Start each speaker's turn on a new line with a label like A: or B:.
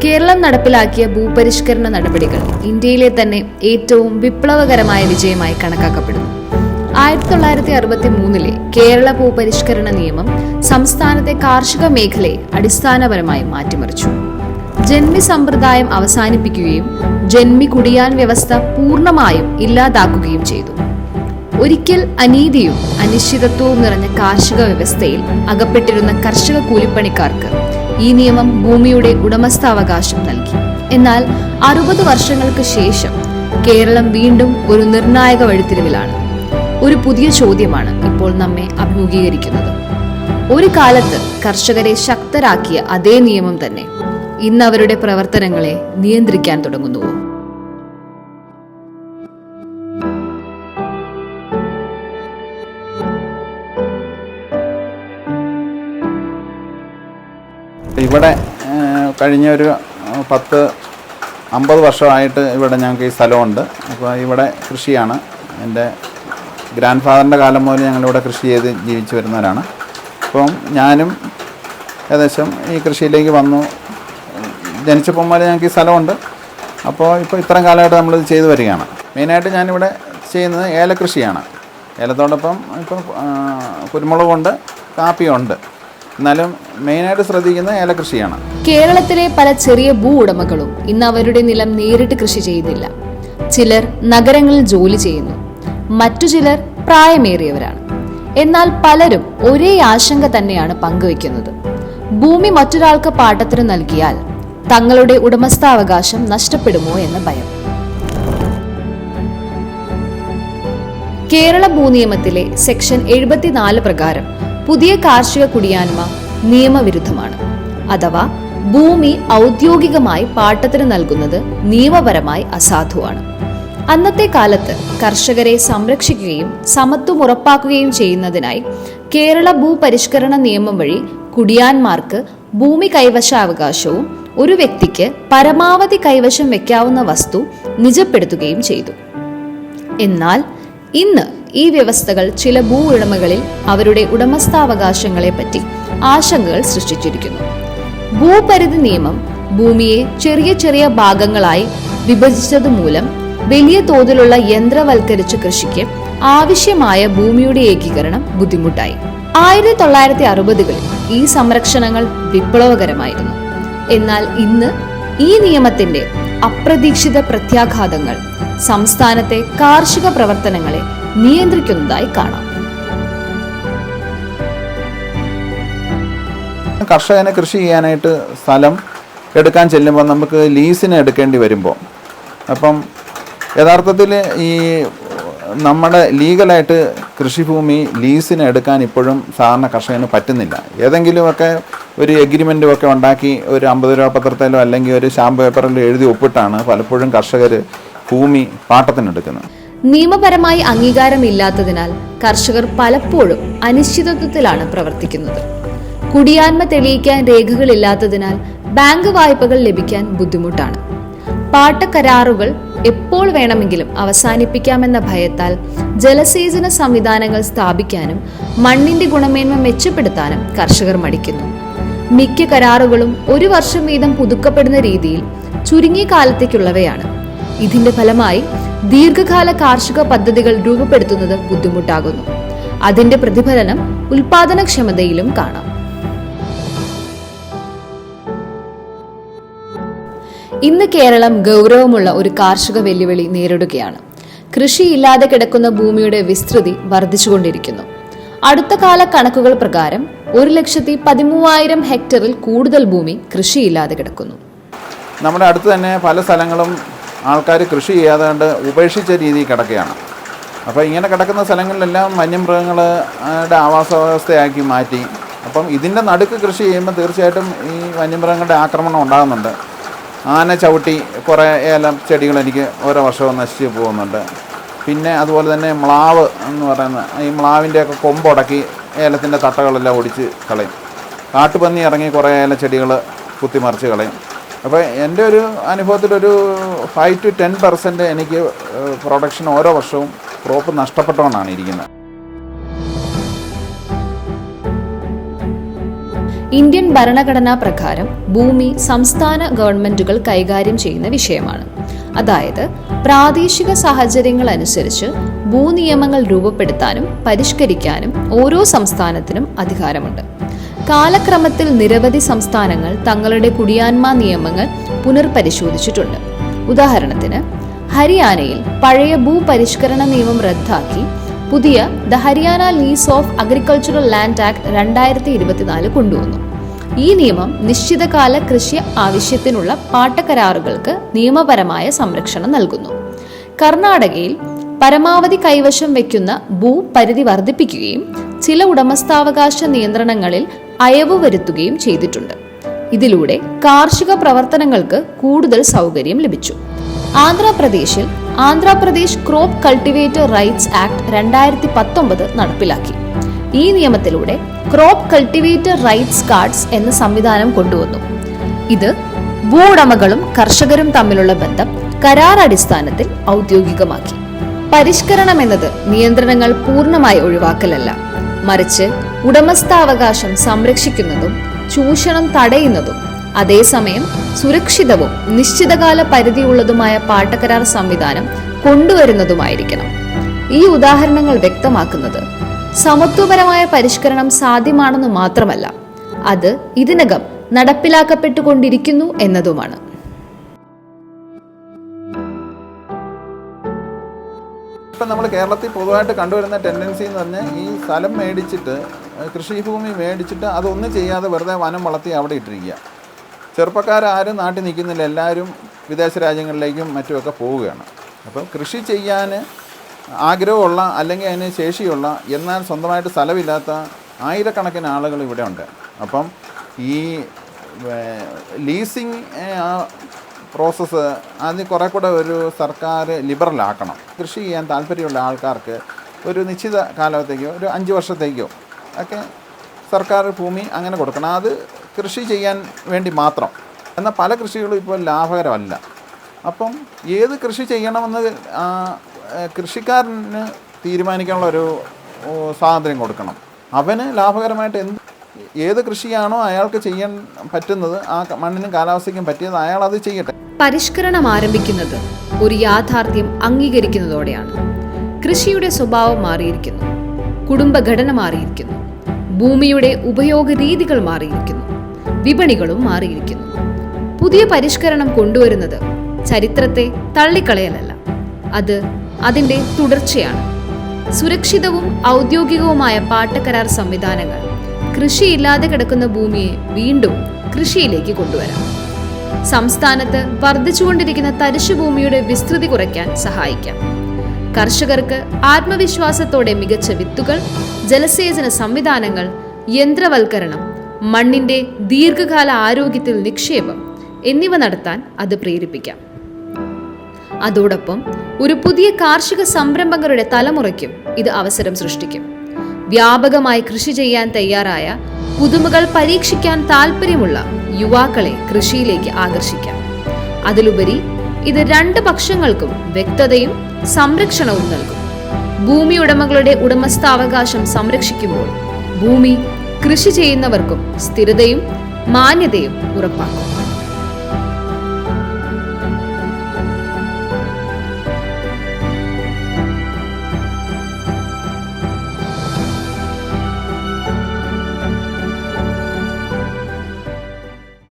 A: കേരളം നടപ്പിലാക്കിയ ഭൂപരിഷ്കരണ നടപടികൾ ഇന്ത്യയിലെ തന്നെ ഏറ്റവും വിപ്ലവകരമായ വിജയമായി കണക്കാക്കപ്പെടുന്നു. 1963 കേരള ഭൂപരിഷ്കരണ നിയമം സംസ്ഥാനത്തെ കാർഷിക മേഖലയെ അടിസ്ഥാനപരമായി മാറ്റിമറിച്ചു. ജന്മി സമ്പ്രദായം അവസാനിപ്പിക്കുകയും ജന്മി കുടിയാൻ വ്യവസ്ഥ പൂർണ്ണമായും ഇല്ലാതാക്കുകയും ചെയ്തു. ഒരിക്കൽ അനീതിയും അനിശ്ചിതത്വവും നിറഞ്ഞ കാർഷിക വ്യവസ്ഥയിൽ അകപ്പെട്ടിരുന്ന കർഷക കൂലിപ്പണിക്കാർക്ക് ഈ നിയമം ഭൂമിയുടെ ഉടമസ്ഥാവകാശം നൽകി. എന്നാൽ 60 വർഷങ്ങൾക്ക് ശേഷം കേരളം വീണ്ടും ഒരു നിർണായക വഴിത്തിരിവിലാണ്. ഒരു പുതിയ ചോദ്യമാണ് ഇപ്പോൾ നമ്മെ അഭിമുഖീകരിക്കുന്നത്. ഒരു കാലത്ത് കർഷകരെ ശക്തരാക്കിയ അതേ നിയമം തന്നെ ഇന്ന് അവരുടെ പ്രവർത്തനങ്ങളെ നിയന്ത്രിക്കാൻ തുടങ്ങുന്നുവോ?
B: ഇവിടെ കഴിഞ്ഞ ഒരു 10-50 വർഷമായിട്ട് ഇവിടെ ഞങ്ങൾക്ക് ഈ സ്ഥലമുണ്ട്. അപ്പോൾ ഇവിടെ കൃഷിയാണ്. എൻ്റെ ഗ്രാൻഡ് ഫാദറിൻ്റെ കാലം മുതൽ ഞങ്ങളിവിടെ കൃഷി ചെയ്ത് ജീവിച്ചു വരുന്നവരാണ്. അപ്പം ഞാനും ഏകദേശം ഈ കൃഷിയിലേക്ക് വന്നു. ജനിച്ചപ്പോൾ മുതൽ ഞങ്ങൾക്ക് ഈ സ്ഥലമുണ്ട്. അപ്പോൾ ഇത്രയും കാലമായിട്ട് നമ്മളിത് ചെയ്തു വരികയാണ്. മെയിനായിട്ട് ഞാനിവിടെ ചെയ്യുന്നത് ഏലകൃഷിയാണ്. ഏലത്തോടൊപ്പം ഇപ്പം കുരുമുളകുണ്ട്, കാപ്പിയുണ്ട്. എന്നാലും മെയിനായിട്ട് ശ്രദ്ധിക്കുന്നത് ഏലകൃഷിയാണ്.
A: കേരളത്തിലെ പല ചെറിയ ഭൂ ഉടമകളും ഇന്ന് അവരുടെ നിലം നേരിട്ട് കൃഷി ചെയ്യുന്നില്ല. ചിലർ നഗരങ്ങളിൽ ജോലി ചെയ്യുന്നു, മറ്റു ചിലർ പ്രായമേറിയവരാണ്. എന്നാൽ പലരും ഒരേ ആശങ്ക തന്നെയാണ് പങ്കുവയ്ക്കുന്നത്. ഭൂമി മറ്റൊരാൾക്ക് പാട്ടത്തിന് നൽകിയാൽ തങ്ങളുടെ ഉടമസ്ഥാവകാശം നഷ്ടപ്പെടുമോ എന്ന ഭയം. കേരള ഭൂനിയമത്തിലെ സെക്ഷൻ 74 പ്രകാരം പുതിയ കാർഷിക കുടിയാന്മ നിയമവിരുദ്ധമാണ്. അഥവാ ഭൂമി ഔദ്യോഗികമായി പാട്ടത്തിന് നൽകുന്നത് നിയമപരമായി അസാധുവാണ്. അന്നത്തെ കാലത്ത് കർഷകരെ സംരക്ഷിക്കുകയും സമത്വം ഉറപ്പാക്കുകയും ചെയ്യുന്നതിനായി കേരള ഭൂപരിഷ്കരണ നിയമം വഴി കുടിയാന്മാർക്ക് ഭൂമി കൈവശാവകാശവും ഒരു വ്യക്തിക്ക് പരമാവധി കൈവശം വെക്കാവുന്ന വസ്തു നിജപ്പെടുത്തുകയും ചെയ്തു. എന്നാൽ ഇന്ന് ഈ വ്യവസ്ഥകൾ ചില ഭൂ ഉടമകളിൽ അവരുടെ ഉടമസ്ഥാവകാശങ്ങളെ പറ്റി ആശങ്കകൾ സൃഷ്ടിച്ചിരിക്കുന്നു. ഭൂപരിധി നിയമം ഭൂമിയെ ചെറിയ ചെറിയ ഭാഗങ്ങളായി വിഭജിച്ചതുമൂലം വലിയ തോതിലുള്ള യന്ത്രവൽക്കരിച്ച കൃഷിക്ക് ആവശ്യമായ ഭൂമിയുടെ ഏകീകരണം ബുദ്ധിമുട്ടായി. 1960-കളിൽ ഈ സംരക്ഷണങ്ങൾ വിപ്ലവകരമായിരുന്നു. എന്നാൽ ഇന്ന് ഈ നിയമത്തിന്റെ അപ്രതീക്ഷിത പ്രത്യാഘാതങ്ങൾ സംസ്ഥാനത്തെ കാർഷിക പ്രവർത്തനങ്ങളെ നിയന്ത്രിക്കുന്നതായി കാണാം.
B: കർഷകനെ കൃഷി ചെയ്യാനായിട്ട് സ്ഥലം എടുക്കാൻ ചെല്ലുമ്പോൾ നമുക്ക് ലീസിന് എടുക്കേണ്ടി വരുമ്പോൾ, അപ്പം യഥാർത്ഥത്തിൽ ഈ നമ്മുടെ ലീഗലായിട്ട് കൃഷിഭൂമി ലീസിന് എടുക്കാൻ ഇപ്പോഴും സാധാരണ കർഷകന് പറ്റുന്നില്ല. ഏതെങ്കിലുമൊക്കെ ഒരു എഗ്രിമെൻറ്റുമൊക്കെ ഉണ്ടാക്കി ഒരു 50 രൂപ പത്രത്തിലോ അല്ലെങ്കിൽ ഒരു സ്റ്റാമ്പ് പേപ്പറിലോ എഴുതി ഒപ്പിട്ടാണ് പലപ്പോഴും കർഷകർ ഭൂമി പാട്ടത്തിനെടുക്കുന്നത്.
A: നിയമപരമായി അംഗീകാരമില്ലാത്തതിനാൽ കർഷകർ പലപ്പോഴും അനിശ്ചിതത്വത്തിലാണ് പ്രവർത്തിക്കുന്നത്. കുടിയാന്മ തെളിയിക്കാൻ രേഖകളില്ലാത്തതിനാൽ ബാങ്ക് വായ്പകൾ ലഭിക്കാൻ ബുദ്ധിമുട്ടാണ്. പാട്ടക്കരാറുകൾ എപ്പോൾ വേണമെങ്കിലും അവസാനിപ്പിക്കാമെന്ന ഭയത്താൽ ജലസേചന സംവിധാനങ്ങൾ സ്ഥാപിക്കാനും മണ്ണിന്റെ ഗുണമേന്മ മെച്ചപ്പെടുത്താനും കർഷകർ മടിക്കുന്നു. മിക്ക കരാറുകളും 1 വർഷം വീതം പുതുക്കപ്പെടുന്ന രീതിയിൽ ചുരുങ്ങിയ കാലത്തേക്കുള്ളവയാണ്. ഇതിന്റെ ഫലമായി ദീർഘകാല കാർഷിക പദ്ധതികൾ രൂപപ്പെടുത്തുന്നത് ബുദ്ധിമുട്ടാകുന്നു. അതിന്റെ പ്രതിഫലനം ഉൽപാദനക്ഷമതയിലും കാണാം. ഇന്ന് കേരളം ഗൗരവമുള്ള ഒരു കാർഷിക വെല്ലുവിളി നേരിടുകയാണ്. കൃഷിയില്ലാതെ കിടക്കുന്ന ഭൂമിയുടെ വിസ്തൃതി വർദ്ധിച്ചുകൊണ്ടിരിക്കുന്നു. അടുത്ത കാല കണക്കുകൾ പ്രകാരം 1,13,000 ഹെക്ടറിൽ കൂടുതൽ ഭൂമി കൃഷിയില്ലാതെ കിടക്കുന്നു.
B: നമ്മുടെ അടുത്ത് തന്നെ പല സ്ഥലങ്ങളും ആൾക്കാർ കൃഷി ചെയ്യാതെ ഉപേക്ഷിച്ച രീതിയിൽ കിടക്കുകയാണ്. അപ്പോൾ ഇങ്ങനെ കിടക്കുന്ന സ്ഥലങ്ങളിലെല്ലാം വന്യമൃഗങ്ങളുടെ ആവാസ വ്യവസ്ഥയാക്കി മാറ്റി. അപ്പം ഇതിൻ്റെ നടുക്ക് കൃഷി ചെയ്യുമ്പോൾ തീർച്ചയായിട്ടും ഈ വന്യമൃഗങ്ങളുടെ ആക്രമണം ഉണ്ടാകുന്നുണ്ട്. ആന ചവിട്ടി കുറേ ഏലം ചെടികൾ എനിക്ക് ഓരോ വർഷവും നശിച്ച് പോകുന്നുണ്ട്. പിന്നെ അതുപോലെ തന്നെ മ്ലാവ് എന്ന് പറയുന്ന ഈ മ്ലാവിൻ്റെയൊക്കെ കൊമ്പുടക്കി ഏലത്തിൻ്റെ തട്ടകളെല്ലാം ഒടിച്ച് കളയും. കാട്ടുപന്നി ഇറങ്ങി കുറേ ഏലച്ചെടികൾ കുത്തിമറിച്ച് കളയും. അപ്പോൾ എൻ്റെ ഒരു അനുഭവത്തിലൊരു 5 to 10% എനിക്ക് പ്രൊഡക്ഷൻ ഓരോ വർഷവും ക്രോപ്പ് നഷ്ടപ്പെട്ടുകൊണ്ടാണ് ഇരിക്കുന്നത്.
A: ഇന്ത്യൻ ഭരണഘടനാ പ്രകാരം ഭൂമി സംസ്ഥാന ഗവൺമെന്റുകൾ കൈകാര്യം ചെയ്യുന്ന വിഷയമാണ്. അതായത് പ്രാദേശിക സാഹചര്യങ്ങൾ അനുസരിച്ച് ഭൂനിയമങ്ങൾ രൂപപ്പെടുത്താനും പരിഷ്കരിക്കാനും ഓരോ സംസ്ഥാനത്തിനും അധികാരമുണ്ട്. കാലക്രമത്തിൽ നിരവധി സംസ്ഥാനങ്ങൾ തങ്ങളുടെ കുടിയാന്മ നിയമങ്ങൾ പുനർപരിശോധിച്ചിട്ടുണ്ട്. ഉദാഹരണത്തിന് ഹരിയാനയിൽ പഴയ ഭൂപരിഷ്കരണ നിയമം റദ്ദാക്കി പുതിയ the Haryana lease of agricultural land act 2024 കൊണ്ടുവന്നു. ഈ നിയമം നിശ്ചിതകാല കൃഷി ആവശ്യത്തിനുള്ള പാട്ടക്കരാറുകൾക്ക് നിയമപരമായ സംരക്ഷണം നൽകുന്നു. കർണാടകയിൽ പരമാവധി കൈവശം വയ്ക്കുന്ന ഭൂപരിധി വർദ്ധിപ്പിക്കുകയും ചില ഉടമസ്ഥാവകാശ നിയന്ത്രണങ്ങളിൽ അയവ് വരുത്തുകയും ചെയ്തിട്ടുണ്ട്. ഇതിലൂടെ കാർഷിക പ്രവർത്തനങ്ങൾക്ക് കൂടുതൽ സൗകര്യം ലഭിച്ചു. ആന്ധ്രാപ്രദേശിൽ Andhra Pradesh crop cultivator rights act 2019 നടപ്പിലാക്കി. ഈ നിയമത്തിലൂടെ ക്രോപ്പ് കൾട്ടിവേറ്റർ റൈറ്റ്സ് കാർഡ്സ് എന്ന സംവിധാനം കൊണ്ടുവന്നു. ഇത് ഭൂവുടമകളും കർഷകരും തമ്മിലുള്ള ബന്ധം കരാർ അടിസ്ഥാനത്തിൽ ഔദ്യോഗികമാക്കി. പരിഷ്കരണം എന്നത് നിയന്ത്രണങ്ങൾ പൂർണ്ണമായി ഒഴിവാക്കലല്ല, മറിച്ച് ഉടമസ്ഥാവകാശം സംരക്ഷിക്കുന്നതും ചൂഷണം തടയുന്നതും അതേസമയം സുരക്ഷിതവും നിശ്ചിതകാല പരിധിയുള്ളതുമായ പാട്ടക്കരാർ സംവിധാനം കൊണ്ടുവരുന്നതുമായിരിക്കണം. ഈ ഉദാഹരണങ്ങൾ വ്യക്തമാക്കുന്നത് സമത്വപരമായ പരിഷ്കരണം സാധ്യമാണെന്ന് മാത്രമല്ല, അത് ഇതിനകം നടപ്പിലാക്കപ്പെട്ടുകൊണ്ടിരിക്കുന്നു എന്നതുമാണ്.
B: ഇപ്പം നമ്മൾ കേരളത്തിൽ പൊതുവായിട്ട് കണ്ടുവരുന്ന ടെൻഡൻസി എന്ന് പറഞ്ഞാൽ ഈ സ്ഥലം മേടിച്ചിട്ട് കൃഷിഭൂമി മേടിച്ചിട്ട് അതൊന്നും ചെയ്യാതെ വെറുതെ വനം വളർത്തി അവിടെ ഇട്ടിരിക്കുക. ചെറുപ്പക്കാരും നാട്ടിൽ നിൽക്കുന്നില്ല, എല്ലാവരും വിദേശ രാജ്യങ്ങളിലേക്കും മറ്റുമൊക്കെ പോവുകയാണ്. അപ്പം കൃഷി ചെയ്യാൻ ആഗ്രഹമുള്ള അല്ലെങ്കിൽ അതിന് ശേഷിയുള്ള എന്നാൽ സ്വന്തമായിട്ട് സ്ഥലമില്ലാത്ത ആയിരക്കണക്കിന് ആളുകൾ ഇവിടെ ഉണ്ട്. അപ്പം ഈ ലീസിങ് പ്രോസസ്സ് അതിന് കുറെ കൂടെ ഒരു സർക്കാർ ലിബറലാക്കണം. കൃഷി ചെയ്യാൻ താല്പര്യമുള്ള ആൾക്കാർക്ക് ഒരു നിശ്ചിത കാലത്തേക്കോ ഒരു 5 വർഷത്തേക്കോ ഒക്കെ സർക്കാർ ഭൂമി അങ്ങനെ കൊടുക്കണം. അത് കൃഷി ചെയ്യാൻ വേണ്ടി മാത്രം. എന്നാൽ പല കൃഷികളും ഇപ്പോൾ ലാഭകരമല്ല. അപ്പം ഏത് കൃഷി ചെയ്യണമെന്ന് കൃഷിക്കാരന് തീരുമാനിക്കാനുള്ള ഒരു സ്വാതന്ത്ര്യം കൊടുക്കണം. അവന് ലാഭകരമായിട്ട് ഏത് കൃഷിയാണോ അയാൾക്ക് ചെയ്യാൻ പറ്റുന്നത്, ആ മണ്ണിനും കാലാവസ്ഥയ്ക്കും പറ്റിയത്, അയാൾ അത് ചെയ്യട്ടെ.
A: പരിഷ്കരണം ആരംഭിക്കുന്നത് ഒരു യാഥാർത്ഥ്യം അംഗീകരിക്കുന്നതോടെയാണ്. കൃഷിയുടെ സ്വഭാവം മാറിയിരിക്കുന്നു, കുടുംബഘടന മാറിയിരിക്കുന്നു, ഭൂമിയുടെ ഉപയോഗ രീതികൾ മാറിയിരിക്കുന്നു, വിപണികളും മാറിയിരിക്കുന്നു. പുതിയ പരിഷ്കരണം കൊണ്ടുവരുന്നത് ചരിത്രത്തെ തള്ളിക്കളയലല്ല, അത് അതിൻ്റെ തുടർച്ചയാണ്. സുരക്ഷിതവും ഔദ്യോഗികവുമായ പാട്ടക്കരാർ സംവിധാനങ്ങൾ കൃഷിയില്ലാതെ കിടക്കുന്ന ഭൂമിയെ വീണ്ടും കൃഷിയിലേക്ക് കൊണ്ടുവരാം. സംസ്ഥാനത്ത് വർദ്ധിച്ചുകൊണ്ടിരിക്കുന്ന തരിശുഭൂമിയുടെ വിസ്തൃതി കുറയ്ക്കാൻ സഹായിക്കാം. കർഷകർക്ക് ആത്മവിശ്വാസത്തോടെ മികച്ച വിത്തുകൾ, ജലസേചന സംവിധാനങ്ങൾ, യന്ത്രവൽക്കരണം, മണ്ണിന്റെ ദീർഘകാല ആരോഗ്യത്തിൽ നിക്ഷേപം എന്നിവ നടത്താൻ അത് പ്രേരിപ്പിക്കാം. അതോടൊപ്പം ഒരു പുതിയ കാർഷിക സംരംഭകരുടെ തലമുറയ്ക്കും ഇത് അവസരം സൃഷ്ടിക്കും. വ്യാപകമായി കൃഷി ചെയ്യാൻ തയ്യാറായ, പുതുമകൾ പരീക്ഷിക്കാൻ താല്പര്യമുള്ള യുവാക്കളെ കൃഷിയിലേക്ക് ആകർഷിക്കാം. അതിലുപരി ഇത് 2 പക്ഷങ്ങൾക്കും വ്യക്തതയും സംരക്ഷണവും നൽകും. ഭൂമി ഉടമകളുടെ ഉടമസ്ഥാവകാശം സംരക്ഷിക്കുമ്പോൾ ഭൂമി കൃഷി ചെയ്യുന്നവർക്കും സ്ഥിരതയും മാന്യതയും ഉറപ്പാക്കും.